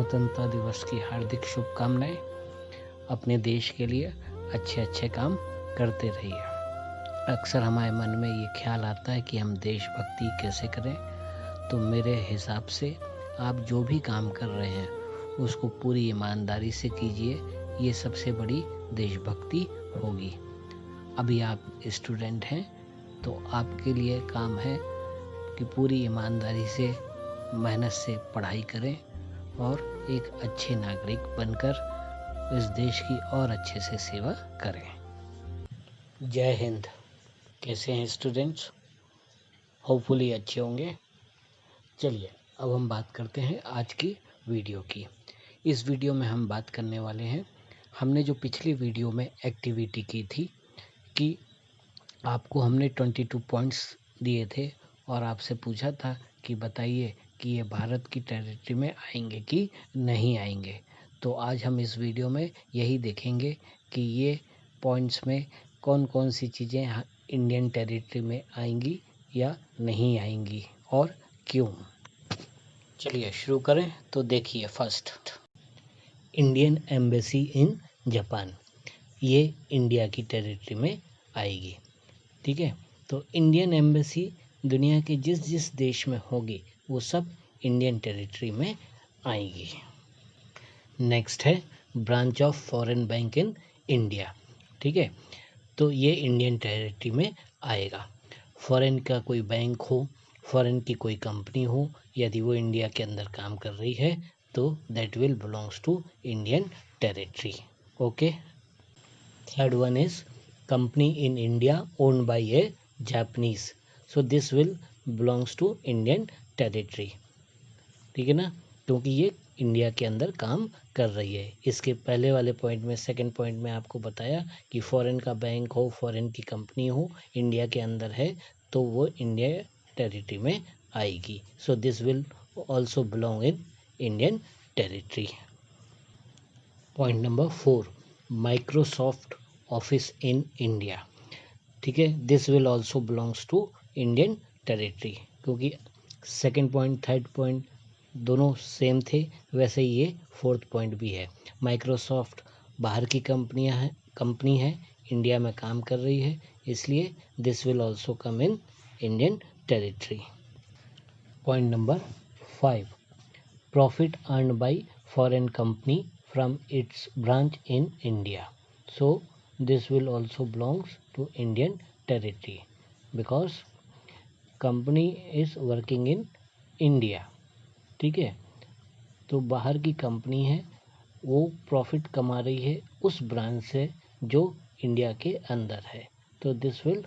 स्वतंत्रता दिवस की हार्दिक शुभकामनाएं। अपने देश के लिए अच्छे अच्छे काम करते रहिए। अक्सर हमारे मन में ये ख्याल आता है कि हम देशभक्ति कैसे करें, तो मेरे हिसाब से आप जो भी काम कर रहे हैं उसको पूरी ईमानदारी से कीजिए। ये सबसे बड़ी देशभक्ति होगी। अभी आप स्टूडेंट हैं तो आपके लिए काम है कि पूरी ईमानदारी से मेहनत से पढ़ाई करें और एक अच्छे नागरिक बनकर इस देश की और अच्छे से सेवा करें। जय हिंद। कैसे हैं स्टूडेंट्स? होपफुली अच्छे होंगे। चलिए अब हम बात करते हैं आज की वीडियो की। इस वीडियो में हम बात करने वाले हैं, हमने जो पिछली वीडियो में एक्टिविटी की थी कि आपको हमने 22 पॉइंट्स दिए थे और आपसे पूछा था कि बताइए कि ये भारत की टेरिटरी में आएंगे कि नहीं आएंगे। तो आज हम इस वीडियो में यही देखेंगे कि ये पॉइंट्स में कौन कौन सी चीज़ें इंडियन टेरिटरी में आएंगी या नहीं आएंगी और क्यों। चलिए शुरू करें। तो देखिए, first, Indian embassy in Japan, ये इंडिया की टेरिटरी में आएगी। ठीक है, तो इंडियन एम्बेसी दुनिया के जिस जिस देश में होगी वो सब इंडियन टेरिटरी में आएगी। नेक्स्ट है branch of foreign bank in India. ठीक है, तो ये इंडियन टेरिटरी में आएगा। फॉरेन का कोई बैंक हो, फॉरेन की कोई कंपनी हो, यदि वो इंडिया के अंदर काम कर रही है तो that will belongs to Indian territory. Okay. Third one is company in India owned by a Japanese, so this will belongs to Indian territory. ठीक है ना, क्योंकि ये इंडिया के अंदर काम कर रही है। इसके पहले वाले पॉइंट में, सेकंड पॉइंट में आपको बताया कि फॉरेन का बैंक हो, फॉरेन की कंपनी हो, इंडिया के अंदर है तो वो इंडिया टेरिटरी में आएगी। So this will also belong in Indian territory. Point number 4, Microsoft office in India. ठीक है, this will also belongs to Indian territory, क्योंकि सेकेंड पॉइंट थर्ड पॉइंट दोनों सेम थे, वैसे ही ये फोर्थ पॉइंट भी है। माइक्रोसॉफ्ट बाहर की कंपनी है, इंडिया में काम कर रही है, इसलिए this will also come in Indian territory. Point number 5, profit earned by foreign company from its branch in India, so this will also belongs to Indian territory because company is working in India. ठीक है, तो बाहर की company है, वो profit कमा रही है उस ब्रांच से जो इंडिया के अंदर है, तो this will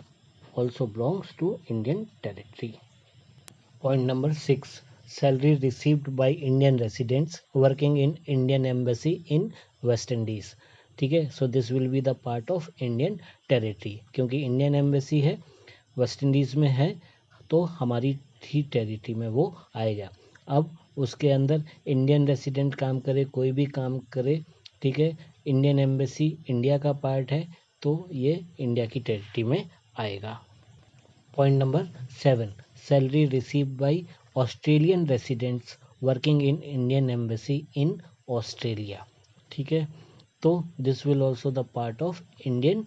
also belongs to Indian territory. Point number 6, salary received by Indian residents working in Indian embassy in West Indies. ठीक है, so this will be the part of Indian territory, क्योंकि Indian embassy है, West Indies में है, तो हमारी ही territory में वो आएगा। अब उसके अंदर इंडियन रेसिडेंट काम करे, कोई भी काम करे, ठीक है, इंडियन एम्बेसी इंडिया का पार्ट है, तो ये इंडिया की टेरिटरी में आएगा। Point number 7, salary received bye Australian residents working in Indian embassy in Australia. ठीक है, तो this will also the part of Indian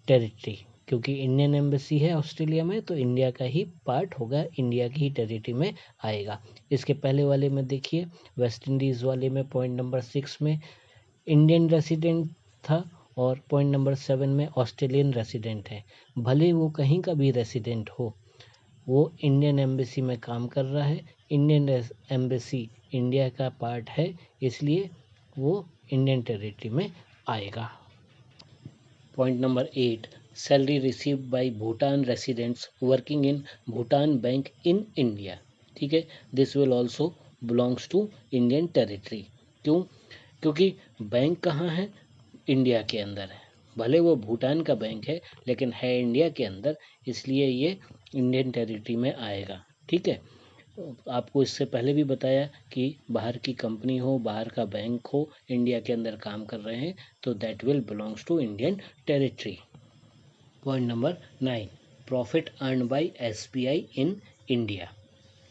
territory, क्योंकि इंडियन एम्बेसी है ऑस्ट्रेलिया में, तो इंडिया का ही पार्ट होगा, इंडिया की ही टेरिटरी में आएगा। इसके पहले वाले में देखिए, वेस्ट इंडीज़ वाले में पॉइंट नंबर 6 में इंडियन रेसिडेंट था और पॉइंट नंबर 7 में ऑस्ट्रेलियन रेसिडेंट है। भले वो कहीं का भी रेसिडेंट हो, वो इंडियन एम्बेसी में काम कर रहा है, इंडियन एम्बेसी इंडिया का पार्ट है, इसलिए वो इंडियन टेरिटरी में आएगा। Point number 8, salary received by Bhutan residents working in Bhutan bank in India. ठीक है, this will also belongs to Indian territory. क्यों? क्योंकि बैंक कहाँ है? इंडिया के अंदर है। भले वो भूटान का बैंक है लेकिन है इंडिया के अंदर, इसलिए ये इंडियन टेरिटरी में आएगा। ठीक है, आपको इससे पहले भी बताया कि बाहर की कंपनी हो, बाहर का बैंक हो, इंडिया के अंदर काम कर रहे हैं, तो that will belongs to Indian territory. Point number 9, profit earn by SBI in India.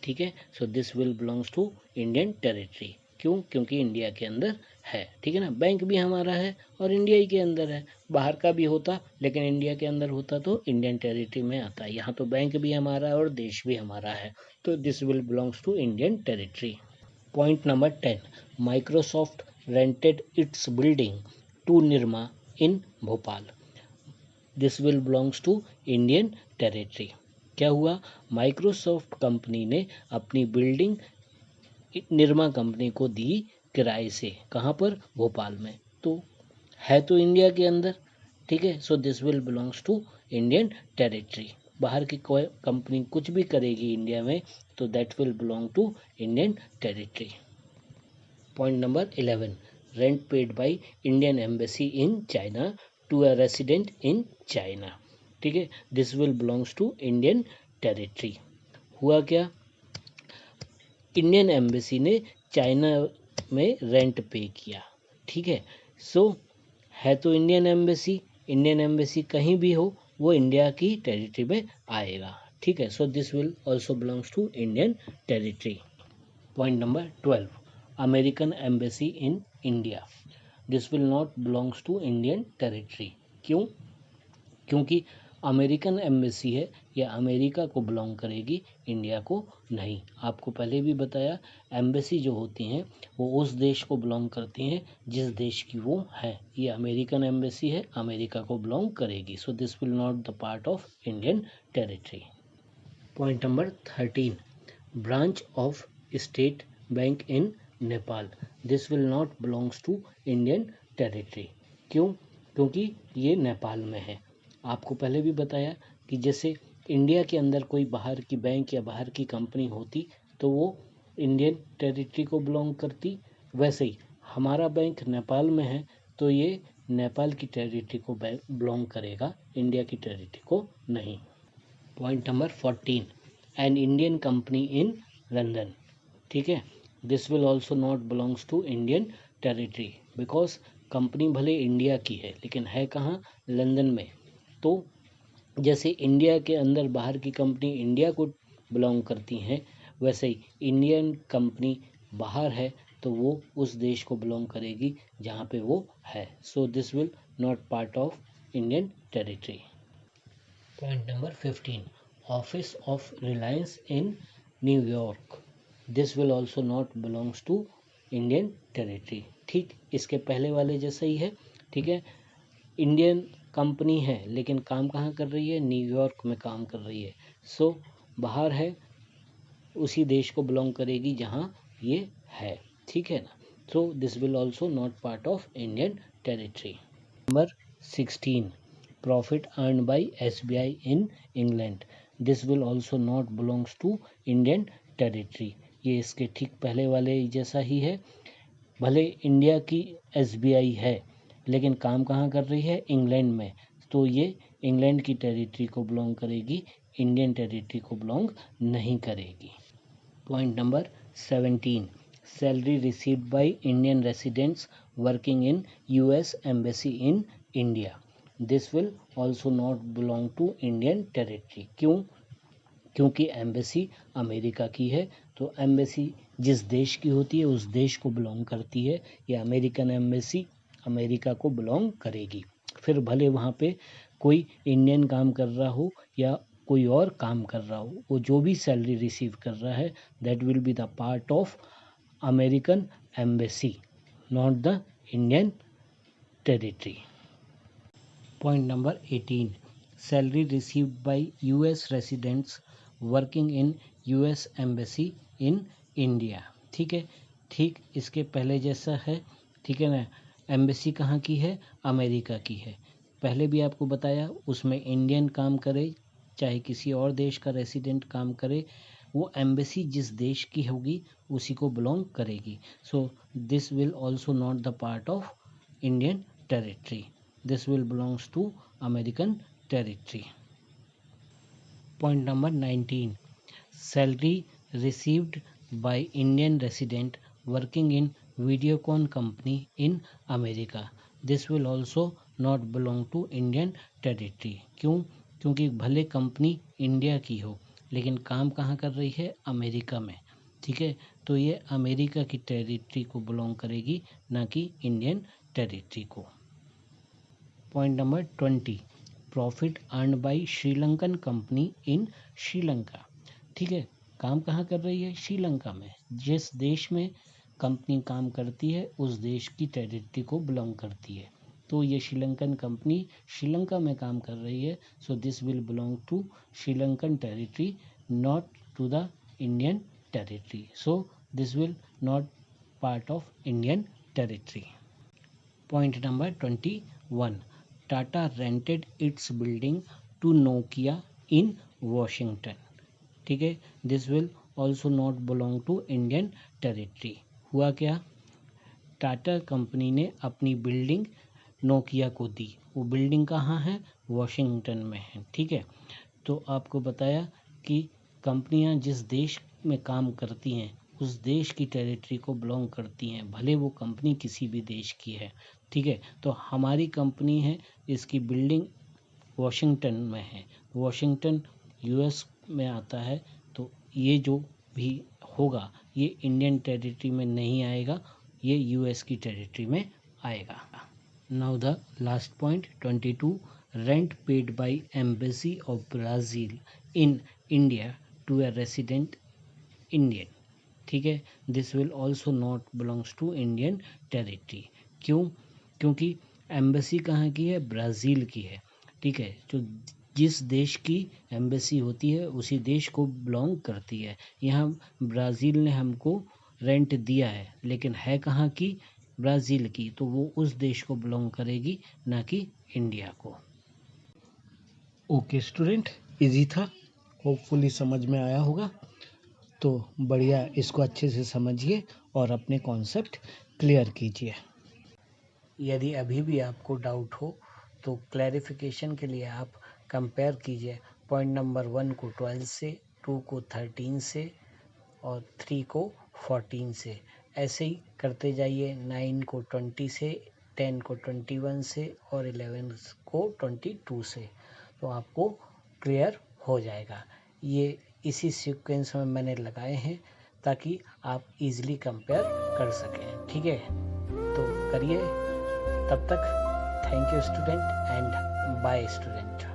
ठीक है, so this will belongs to Indian territory, क्यों? क्योंकि इंडिया के अंदर है, ठीक है ना। बैंक भी हमारा है और इंडिया ही के अंदर है। बाहर का भी होता लेकिन इंडिया के अंदर होता तो इंडियन टेरिटरी में आता है। यहाँ तो बैंक भी हमारा है और देश भी हमारा है, तो this will belongs to Indian territory. Point number 10, Microsoft rented its building to Nirma in Bhopal. This will belongs to Indian territory. क्या हुआ? माइक्रोसॉफ्ट कंपनी ने अपनी बिल्डिंग निरमा कंपनी को दी किराए से। कहाँ पर? भोपाल में। तो है तो इंडिया के अंदर, ठीक है। So this will belongs to Indian territory. बाहर की कोई कंपनी कुछ भी करेगी इंडिया में तो that will belong to Indian territory. Point number 11, rent paid by Indian embassy in China to a resident in China, ठीक है। This will belongs to Indian territory. हुआ क्या? इंडियन एम्बेसी ने चाइना में रेंट पे किया, ठीक है। सो है तो इंडियन एम्बेसी कहीं भी हो वो इंडिया की टेरिटरी में आएगा, ठीक है। So this will also belongs to Indian territory. Point number 12, American embassy in India. This will not belongs to Indian territory. क्यों? क्योंकि अमेरिकन एम्बेसी है या अमेरिका को बिलोंग करेगी, इंडिया को नहीं। आपको पहले भी बताया, एम्बेसी जो होती हैं वो उस देश को बिलोंग करती हैं जिस देश की वो है। ये अमेरिकन एम्बेसी है, अमेरिका को बिलोंग करेगी। So this will not the part of Indian territory. Point number 13, branch of State Bank in Nepal. This will not belongs to Indian territory. क्यों? क्योंकि ये नेपाल में है। आपको पहले भी बताया कि जैसे इंडिया के अंदर कोई बाहर की बैंक या बाहर की कंपनी होती तो वो इंडियन टेरिटरी को बिलोंग करती, वैसे ही हमारा बैंक नेपाल में है तो ये नेपाल की टेरिटरी को बिलोंग करेगा, इंडिया की टेरिटरी को नहीं। Point number 14, an Indian company in London, ठीक है। This will also not belongs to Indian territory because company भले इंडिया की है लेकिन है कहाँ? लंदन में। तो जैसे इंडिया के अंदर बाहर की कंपनी इंडिया को बिलोंग करती हैं, वैसे ही इंडियन कंपनी बाहर है तो वो उस देश को बिलोंग करेगी जहाँ पे वो है। So this will not part of Indian territory. Point number 15, office of Reliance in New York. This will also not belongs to Indian territory. ठीक इसके पहले वाले जैसा ही है, ठीक है। इंडियन कंपनी है लेकिन काम कहाँ कर रही है? न्यूयॉर्क में काम कर रही है। सो बाहर है, उसी देश को बिलोंग करेगी जहाँ ये है, ठीक है ना। सो this will also not part of Indian territory. Number 16, profit earned by SBI in England. This will also not belongs to Indian territory. ये इसके ठीक पहले वाले जैसा ही है। भले इंडिया की SBI है लेकिन काम कहाँ कर रही है? इंग्लैंड में, तो ये इंग्लैंड की टेरिटरी को बिलोंग करेगी, इंडियन टेरिटरी को बिलोंग नहीं करेगी। Point number 17, salary received by Indian residents working in US embassy in India. This will also not belong to Indian territory. क्यों? क्योंकि एम्बेसी अमेरिका की है, तो एम्बेसी जिस देश की होती है उस देश को बिलोंग करती है। या अमेरिकन एम्बेसी अमेरिका को बिलोंग करेगी। फिर भले वहाँ पे कोई इंडियन काम कर रहा हो या कोई और काम कर रहा हो, वो जो भी सैलरी रिसीव कर रहा है that will be the part of American embassy, not the Indian territory. Point number 18, salary received bye US residents working in US embassy in India. ठीक है, ठीक इसके पहले जैसा है, ठीक है ना। एम्बेसी कहाँ की है? अमेरिका की है। पहले भी आपको बताया उसमें इंडियन काम करे चाहे किसी और देश का रेसिडेंट काम करे, वो एम्बेसी जिस देश की होगी उसी को बिलोंग करेगी। So this will also not the part of Indian territory, this will belongs to American territory. Point number 19, salary received by Indian resident working in Videocon company in America. This will also not belong to Indian territory. क्यों? क्योंकि भले company India की हो लेकिन काम कहाँ कर रही है? अमेरिका में। ठीक है, तो ये अमेरिका की टेरिटरी को बिलोंग करेगी, ना कि इंडियन टेरिटरी को। Point number 20, profit earn bye Sri Lankan company इन श्रीलंका। ठीक है, काम कहाँ कर रही है? श्रीलंका में। जिस देश में कंपनी काम करती है उस देश की टेरिटरी को बिलोंग करती है। तो ये श्रीलंकन कंपनी श्रीलंका में काम कर रही है, so this will belong to Sri Lankan territory, not to the Indian territory. So this will not part of Indian territory. Point number 21, Tata rented its building to Nokia in Washington. ठीक है, this will also not belong to Indian territory. हुआ क्या? Tata company ने अपनी building Nokia को दी। वो building कहाँ है? वॉशिंगटन में है। ठीक है, तो आपको बताया कि कंपनियां जिस देश में काम करती हैं उस देश की टेरिटरी को बिलोंग करती हैं, भले वो कंपनी किसी भी देश की है। ठीक है, तो हमारी कंपनी है, इसकी बिल्डिंग वॉशिंगटन में है। वॉशिंगटन यूएस में आता है, तो ये जो भी होगा ये इंडियन टेरिटरी में नहीं आएगा, ये यूएस की टेरिटरी में आएगा। Now the last point 22, rent paid by embassy of Brazil in India to a resident Indian. ठीक है, this will also not belongs to Indian territory. क्यों? क्योंकि एम्बेसी कहाँ की है? ब्राज़ील की है। ठीक है, जो जिस देश की एम्बेसी होती है उसी देश को बिलोंग करती है। यहाँ ब्राज़ील ने हमको रेंट दिया है, लेकिन है कहाँ की? ब्राज़ील की, तो वो उस देश को बिलोंग करेगी, ना कि इंडिया को। ओके स्टूडेंट, इजी था, होपफुली समझ में आया होगा। तो बढ़िया, इसको अच्छे से समझिए और अपने कॉन्सेप्ट क्लियर कीजिए। यदि अभी भी आपको डाउट हो तो क्लैरिफिकेशन के लिए आप कंपेयर कीजिए पॉइंट नंबर 1 को 12 से, 2 को 13 से और 3 को 14 से। ऐसे ही करते जाइए, 9 को 20 से, 10 को 21 से और 11 को 22 से, तो आपको क्लियर हो जाएगा। ये इसी सीक्वेंस में मैंने लगाए हैं ताकि आप इजीली कंपेयर कर सकें। ठीक है, तो करिए। तब तक thank you student and bye student.